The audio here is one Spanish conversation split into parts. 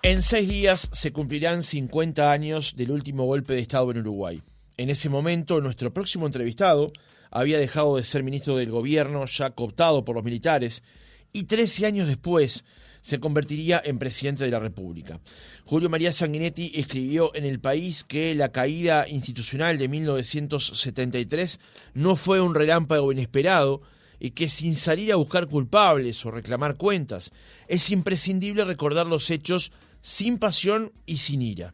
En 6 días se cumplirán 50 años del último golpe de Estado en Uruguay. En ese momento, nuestro próximo entrevistado había dejado de ser ministro del gobierno, ya cooptado por los militares, y 13 años después se convertiría en presidente de la República. Julio María Sanguinetti escribió en El País que la caída institucional de 1973 no fue un relámpago inesperado y que sin salir a buscar culpables o reclamar cuentas, es imprescindible recordar los hechos sin pasión y sin ira.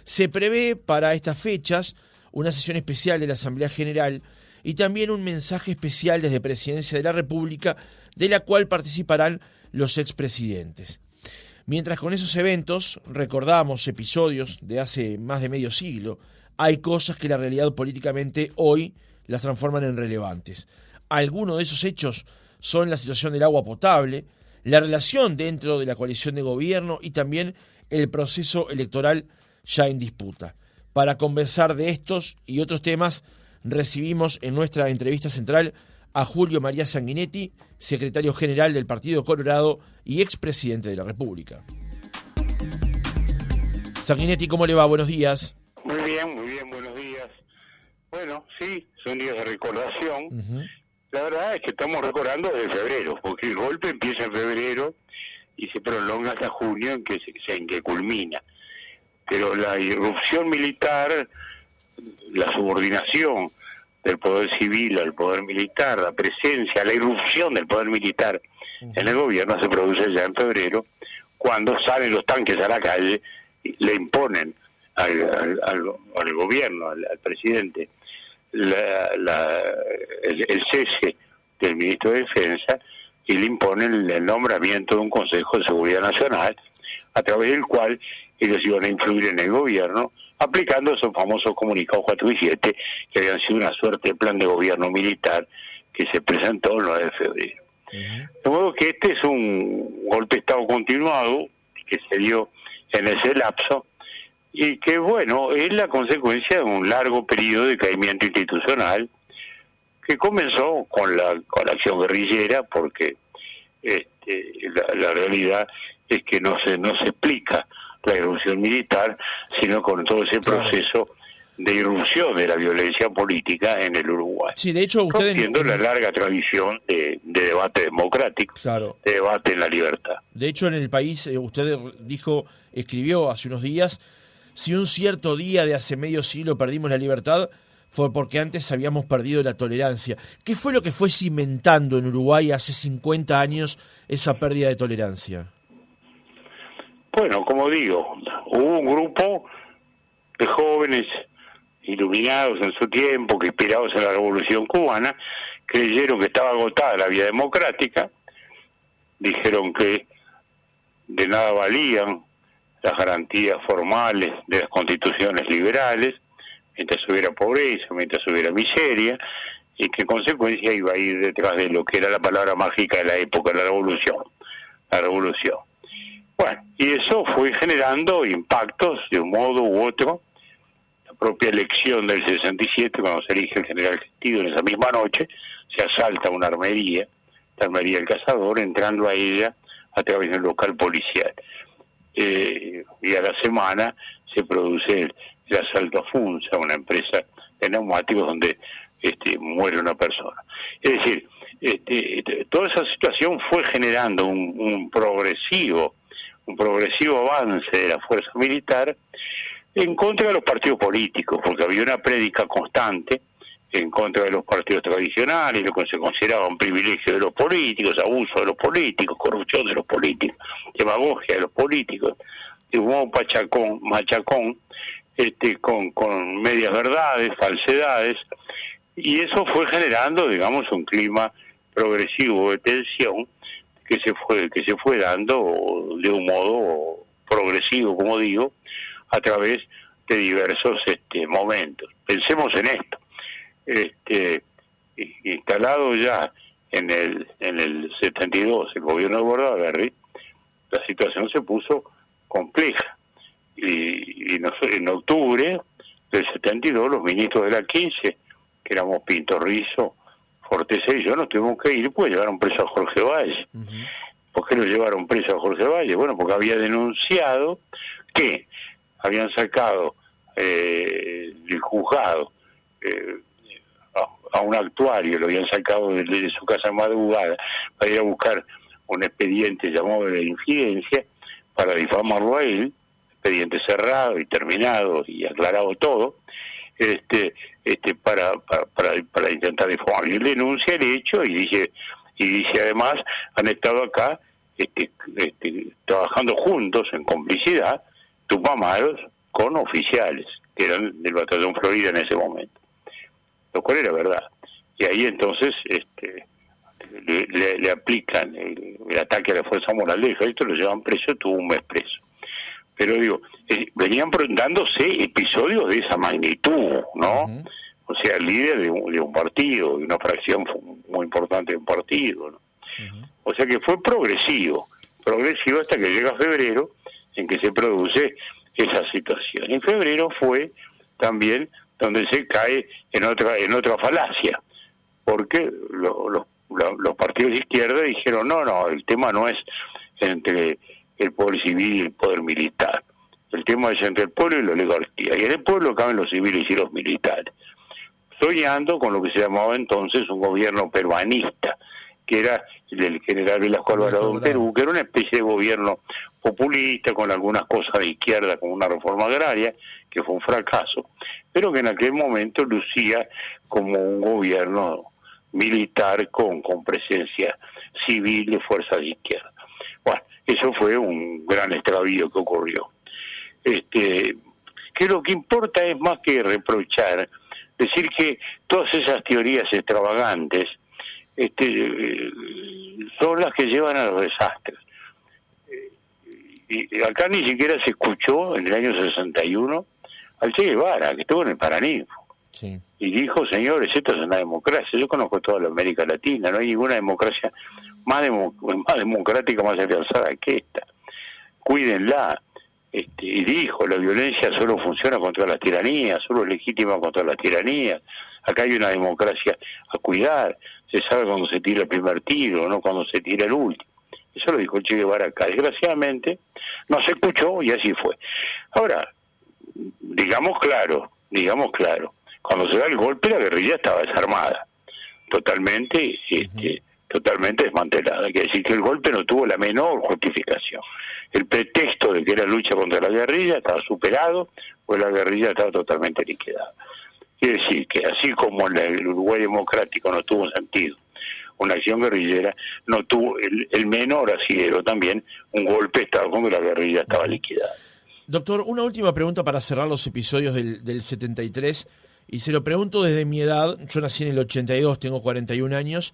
Se prevé para estas fechas una sesión especial de la Asamblea General y también un mensaje especial desde Presidencia de la República, de la cual participarán los expresidentes. Mientras con esos eventos recordamos episodios de hace más de medio siglo, hay cosas que la realidad políticamente hoy las transforman en relevantes. Algunos de esos hechos son la situación del agua potable, la relación dentro de la coalición de gobierno y también el proceso electoral ya en disputa. Para conversar de estos y otros temas, recibimos en nuestra entrevista central a Julio María Sanguinetti, secretario general del Partido Colorado y expresidente de la República. Sanguinetti, ¿cómo le va? Buenos días. Muy bien, buenos días. Bueno, sí, son días de recordación. La verdad es que estamos recordando desde febrero, porque el golpe empieza en febrero y se prolonga hasta junio, en que culmina. Pero la irrupción militar, la subordinación del poder civil al poder militar, la presencia, la irrupción del poder militar en el gobierno se produce ya en febrero, cuando salen los tanques a la calle y le imponen al gobierno, al presidente, el cese del ministro de Defensa y le imponen el nombramiento de un Consejo de Seguridad Nacional, a través del cual ellos iban a influir en el gobierno, aplicando esos famosos comunicados 4 y 7, que habían sido una suerte de plan de gobierno militar que se presentó el 9 de febrero. De modo que este es un golpe de Estado continuado que se dio en ese lapso y que, bueno, es la consecuencia de un largo periodo de caimiento institucional que comenzó con la acción guerrillera, porque la realidad es que no se explica la irrupción militar, sino con todo ese proceso de irrupción de la violencia política en el Uruguay. Sí, de hecho, usted rompiendo la larga tradición de debate democrático, de debate en la libertad. De hecho, en El País, usted escribió hace unos días, si un cierto día de hace medio siglo perdimos la libertad, fue porque antes habíamos perdido la tolerancia. ¿Qué fue lo que fue cimentando en Uruguay hace 50 años esa pérdida de tolerancia? Bueno, como digo, hubo un grupo de jóvenes iluminados en su tiempo, que inspirados en la Revolución Cubana, creyeron que estaba agotada la vía democrática, dijeron que de nada valían las garantías formales de las constituciones liberales, mientras hubiera pobreza, mientras hubiera miseria, y que en consecuencia iba a ir detrás de lo que era la palabra mágica de la época, la revolución. Bueno, y eso fue generando impactos de un modo u otro. La propia elección del 67, cuando se elige el general Gentillo, en esa misma noche, se asalta una armería, la armería del Cazador, entrando a ella a través del local policial. Y a la semana se produce el asalto a Funza, una empresa de neumáticos donde muere una persona. Es decir, toda esa situación fue generando un progresivo avance de la fuerza militar en contra de los partidos políticos, porque había una prédica constante en contra de los partidos tradicionales, lo que se consideraba un privilegio de los políticos, abuso de los políticos, corrupción de los políticos, demagogia de los políticos, de un modo machacón, con medias verdades, falsedades, y eso fue generando, digamos, un clima progresivo de tensión que se fue dando de un modo progresivo, como digo, a través de diversos momentos. Pensemos en esto. Instalado ya en el 72 el gobierno de Bordaberry, la situación se puso compleja. Y en octubre del 72 los ministros de la 15, que éramos Pinto Rizzo, Forteza y yo, nos tuvimos que ir, pues llevaron preso a Jorge Valle. ¿Por qué lo llevaron preso a Jorge Valle? Bueno, porque había denunciado que habían sacado del juzgado a un actuario, lo habían sacado de su casa en madrugada para ir a buscar un expediente llamado de la infidencia para difamarlo a él, expediente cerrado y terminado y aclarado todo, para intentar difamar. Y él denuncia el hecho y dice además, han estado acá trabajando juntos en complicidad, tupamaros, con oficiales que eran del batallón Florida en ese momento, lo cual era verdad. Y ahí entonces le aplican el ataque a la fuerza moral del ejército, lo llevan preso, tuvo un mes preso. Pero digo, venían dándose episodios de esa magnitud, ¿no? Uh-huh. O sea, el líder de un partido, de una fracción muy importante de un partido, ¿no? Uh-huh. O sea que fue progresivo hasta que llega febrero, en que se produce esa situación. En febrero fue también donde se cae en otra falacia, porque los partidos de izquierda dijeron, no, el tema no es entre el poder civil y el poder militar, el tema es entre el pueblo y la oligarquía, y en el pueblo caben los civiles y los militares, soñando con lo que se llamaba entonces un gobierno peruanista, que era el del general Velasco Alvarado en Perú, que era una especie de gobierno populista con algunas cosas de izquierda, como una reforma agraria, que fue un fracaso, pero que en aquel momento lucía como un gobierno militar con presencia civil de fuerzas de izquierda. Bueno, eso fue un gran extravío que ocurrió. Que lo que importa es más que reprochar, decir que todas esas teorías extravagantes son las que llevan a los desastres. Y acá ni siquiera se escuchó en el año 61 al Che Guevara, que estuvo en el Paraninfo. Sí. Y dijo, señores, esto es una democracia. Yo conozco toda la América Latina, no hay ninguna democracia más democrática, más avanzada que esta. Cuídenla. Y dijo, la violencia solo funciona contra las tiranías, solo es legítima contra las tiranías. Acá hay una democracia a cuidar. Se sabe cuando se tira el primer tiro, no cuando se tira el último. Eso lo dijo Che Guevara acá. Desgraciadamente no se escuchó y así fue. Ahora, digamos claro, cuando se da el golpe la guerrilla estaba desarmada, totalmente desmantelada. Quiere decir que el golpe no tuvo la menor justificación. El pretexto de que era lucha contra la guerrilla estaba superado, pues la guerrilla estaba totalmente liquidada. Quiere decir que así como en el Uruguay democrático no tuvo sentido una acción guerrillera, no tuvo el menor asidero también un golpe de Estado cuando la guerrilla estaba liquidada. Doctor, una última pregunta para cerrar los episodios del 73, y se lo pregunto desde mi edad. Yo nací en el 82, tengo 41 años,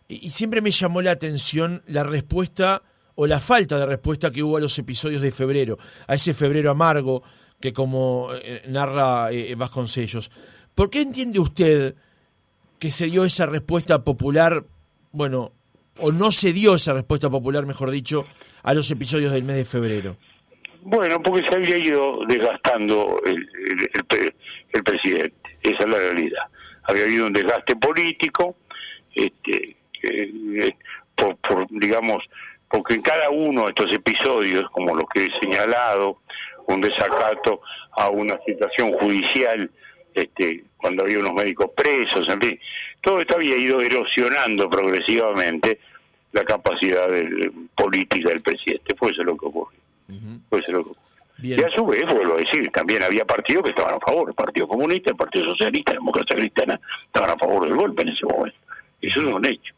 y siempre me llamó la atención la respuesta o la falta de respuesta que hubo a los episodios de febrero, a ese febrero amargo que como narra Vasconcellos. ¿Por qué entiende usted que se dio esa respuesta popular, bueno, o no se dio esa respuesta popular, mejor dicho, a los episodios del mes de febrero? Bueno, porque se había ido desgastando el presidente, esa es la realidad. Había habido un desgaste político, digamos, porque en cada uno de estos episodios, como los que he señalado, un desacato a una situación judicial, cuando había unos médicos presos, en fin, todo esto había ido erosionando progresivamente la capacidad política del presidente. Fue eso lo que ocurrió. Fue eso lo que ocurrió. Bien. Y a su vez, vuelvo a decir, también había partidos que estaban a favor, el Partido Comunista, el Partido Socialista, la Democracia Cristiana, estaban a favor del golpe en ese momento. Eso es un hecho.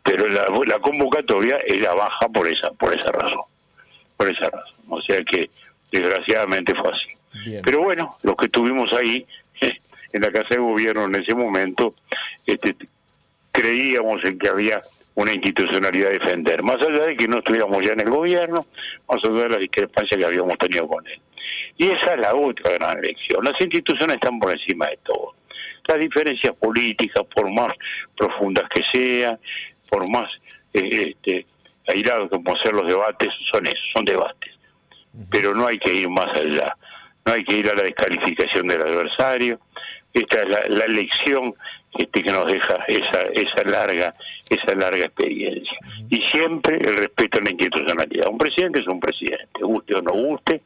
Pero la convocatoria era baja por esa razón. O sea que desgraciadamente fue así. Bien. Pero bueno, los que estuvimos ahí en la Casa de Gobierno en ese momento, creíamos en que había una institucionalidad a defender, más allá de que no estuviéramos ya en el gobierno, más allá de la discrepancia que habíamos tenido con él. Y esa es la otra gran lección. Las instituciones están por encima de todo. Las diferencias políticas, por más profundas que sean, por más airados que puedan ser los debates, son debates. Pero no hay que ir más allá. No hay que ir a la descalificación del adversario. Esta es la lección que nos deja esa larga experiencia. Y siempre el respeto a la institucionalidad. Un presidente es un presidente, guste o no guste,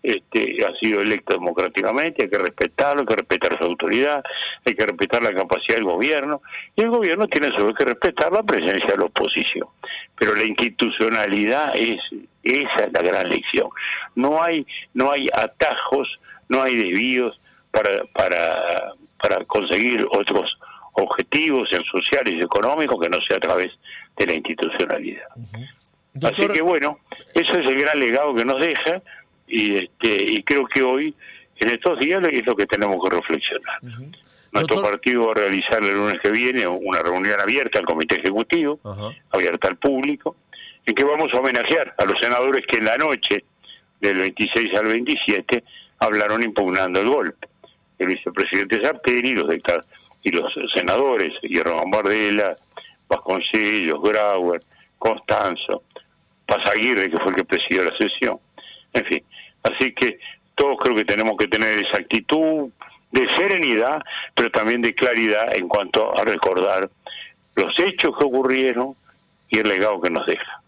ha sido electo democráticamente, hay que respetarlo, hay que respetar su autoridad, hay que respetar la capacidad del gobierno, y el gobierno tiene sobre que respetar la presencia de la oposición. Pero la institucionalidad esa es la gran lección. No hay atajos, no hay desvíos para conseguir otros objetivos sociales y económicos que no sea a través de la institucionalidad. Doctor... Así que bueno, eso es el gran legado que nos deja, y creo que hoy, en estos días, es lo que tenemos que reflexionar. Nuestro partido va a realizar el lunes que viene una reunión abierta al Comité Ejecutivo, abierta al público, en que vamos a homenajear a los senadores que en la noche del 26 al 27 hablaron impugnando el golpe. El vicepresidente Sarteri y los senadores, Hierro Bardella, Vasconcellos, Grauer, Constanzo, Pasaguirre, que fue el que presidió la sesión. En fin, así que todos creo que tenemos que tener esa actitud de serenidad, pero también de claridad en cuanto a recordar los hechos que ocurrieron y el legado que nos deja.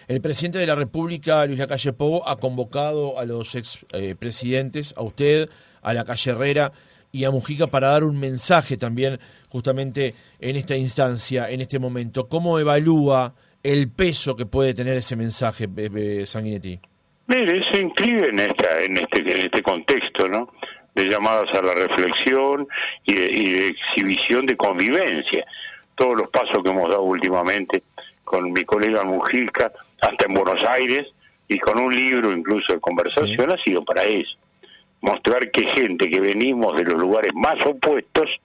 El presidente de la República, Luis Lacalle Pou, ha convocado a los expresidentes, a usted, a Lacalle Herrera y a Mujica, para dar un mensaje también justamente en esta instancia, en este momento. ¿Cómo evalúa el peso que puede tener ese mensaje, Sanguinetti? Mire, se inscribe en este contexto, ¿no?, de llamadas a la reflexión y de exhibición de convivencia. Todos los pasos que hemos dado últimamente con mi colega Mujica, hasta en Buenos Aires, y con un libro incluso de conversación, ha sido para eso. Mostrar que gente que venimos de los lugares más opuestos,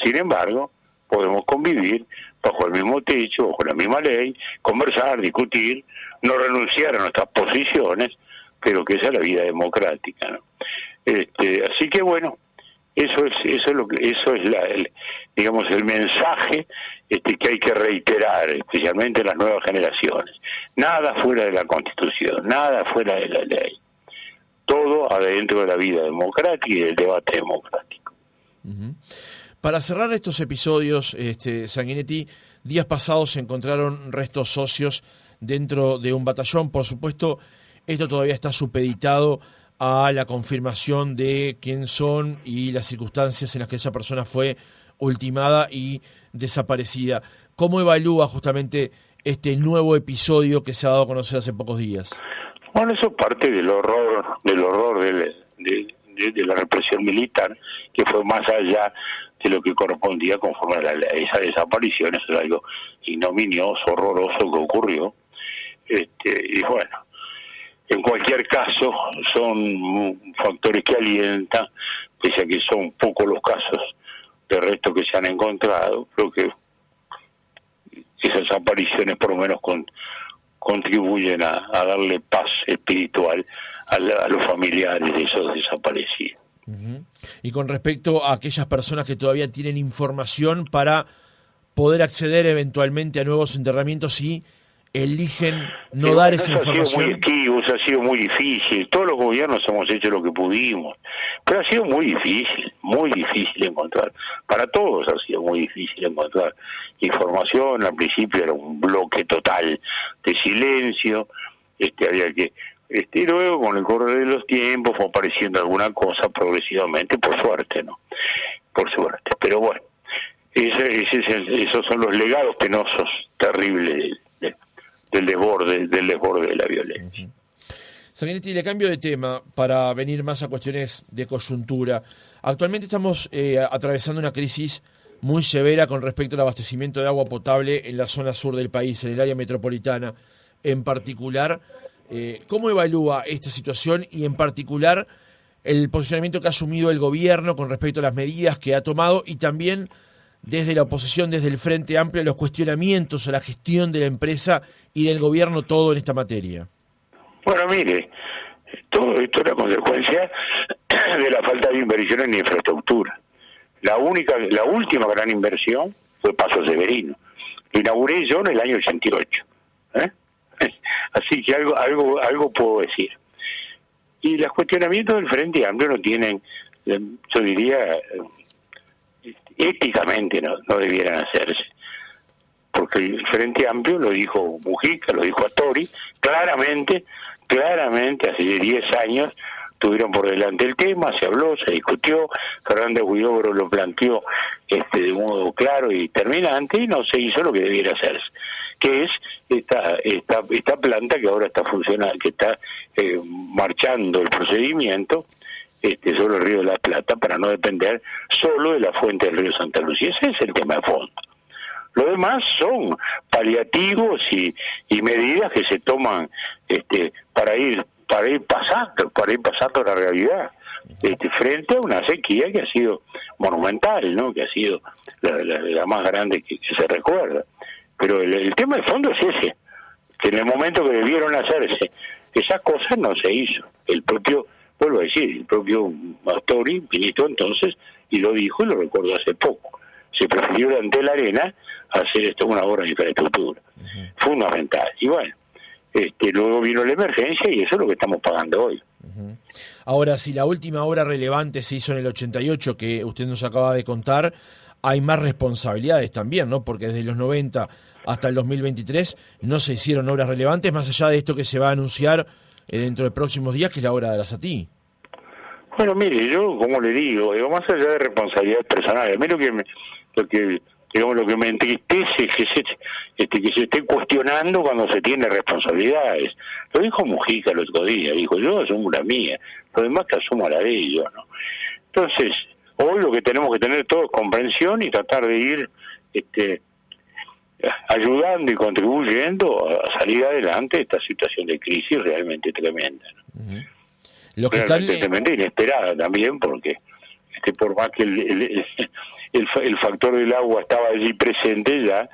sin embargo, podemos convivir bajo el mismo techo, bajo la misma ley, conversar, discutir, no renunciar a nuestras posiciones, pero que esa es la vida democrática, ¿no? Así que bueno, eso es el mensaje que hay que reiterar, especialmente en las nuevas generaciones. Nada fuera de la Constitución, nada fuera de la ley. Todo adentro de la vida democrática y del debate democrático. Para cerrar estos episodios, Sanguinetti, días pasados se encontraron restos óseos dentro de un batallón. Por supuesto, esto todavía está supeditado a la confirmación de quién son y las circunstancias en las que esa persona fue ultimada y desaparecida. ¿Cómo evalúa justamente este nuevo episodio que se ha dado a conocer hace pocos días? Bueno, eso es parte del horror de la represión militar, que fue más allá de lo que correspondía conforme a esa desaparición. Eso es algo ignominioso, horroroso que ocurrió. Y bueno, en cualquier caso, son factores que alientan, pese a que son pocos los casos de restos que se han encontrado. Creo que esas apariciones por lo menos contribuyen a darle paz espiritual a los familiares de esos desaparecidos. Y con respecto a aquellas personas que todavía tienen información para poder acceder eventualmente a nuevos enterramientos y eligen no dar esa información. Ha sido muy difícil. Todos los gobiernos hemos hecho lo que pudimos, pero ha sido muy difícil encontrar. Para todos ha sido muy difícil encontrar información. Al principio era un bloque total de silencio. Había que y luego, con el correr de los tiempos, fue apareciendo alguna cosa progresivamente, por suerte, ¿no? Por suerte. Pero bueno, esos son los legados penosos, terribles del desborde de la violencia. Sanguinetti, le cambio de tema para venir más a cuestiones de coyuntura. Actualmente estamos atravesando una crisis muy severa con respecto al abastecimiento de agua potable en la zona sur del país, en el área metropolitana en particular. ¿Cómo evalúa esta situación y en particular el posicionamiento que ha asumido el gobierno con respecto a las medidas que ha tomado y también desde la oposición, desde el Frente Amplio, los cuestionamientos a la gestión de la empresa y del gobierno todo en esta materia? Bueno, mire, todo esto es la consecuencia de la falta de inversión en infraestructura. La última gran inversión fue Paso Severino. Lo inauguré yo en el año 88. Así que algo puedo decir. Y los cuestionamientos del Frente Amplio no tienen, yo diría, éticamente no debieran hacerse. Porque el Frente Amplio lo dijo Mujica, lo dijo Astori, claramente, hace 10 años tuvieron por delante el tema, se habló, se discutió, Fernández Huidobro lo planteó de modo claro y terminante, y no se hizo lo que debiera hacerse, que es esta planta que ahora está funcionando, que está marchando el procedimiento sobre el Río de la Plata, para no depender solo de la fuente del río Santa Lucía. Ese es el tema de fondo. Lo demás son paliativos y medidas que se toman para ir pasando la realidad, frente a una sequía que ha sido monumental, ¿no? Que ha sido la más grande que se recuerda. Pero el tema de fondo es ese, que en el momento que debieron hacerse esas cosas no se hizo. El propio Astori, ministro entonces, y lo dijo, y lo recuerdo hace poco, se prefirió ante la arena hacer una obra de infraestructura. Fundamental. Y bueno, luego vino la emergencia y eso es lo que estamos pagando hoy. Ahora, si la última obra relevante se hizo en el 88, que usted nos acaba de contar, hay más responsabilidades también, ¿no? Porque desde los 90 hasta el 2023 no se hicieron obras relevantes, más allá de esto que se va a anunciar dentro de próximos días, que es la obra de la Sati. Bueno, mire, yo, como le digo, más allá de responsabilidades personales, a mí lo que me entristece es que se esté cuestionando cuando se tiene responsabilidades. Lo dijo Mujica el otro día, dijo, yo asumo la mía, lo demás que asumo la de ellos, ¿no? Entonces, hoy lo que tenemos que tener todo es comprensión y tratar de ir ayudando y contribuyendo a salir adelante de esta situación de crisis realmente tremenda, ¿no? Lo que tremenda, inesperada también, porque por más que el factor del agua estaba allí presente ya,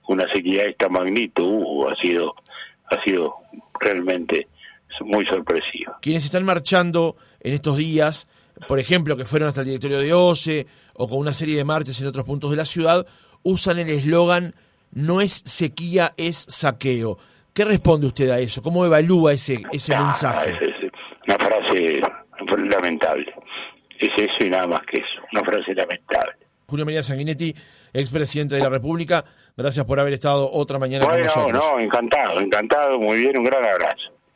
una sequía de esta magnitud ha sido realmente muy sorpresiva. Quienes están marchando en estos días, por ejemplo, que fueron hasta el directorio de OCE o con una serie de marchas en otros puntos de la ciudad, usan el eslogan "no es sequía, es saqueo". ¿Qué responde usted a eso? ¿Cómo evalúa ese mensaje? Es una frase lamentable. Es eso y nada más que eso, una frase lamentable. Julio María Sanguinetti, expresidente de la República, gracias por haber estado otra mañana con nosotros. Encantado, muy bien, un gran abrazo.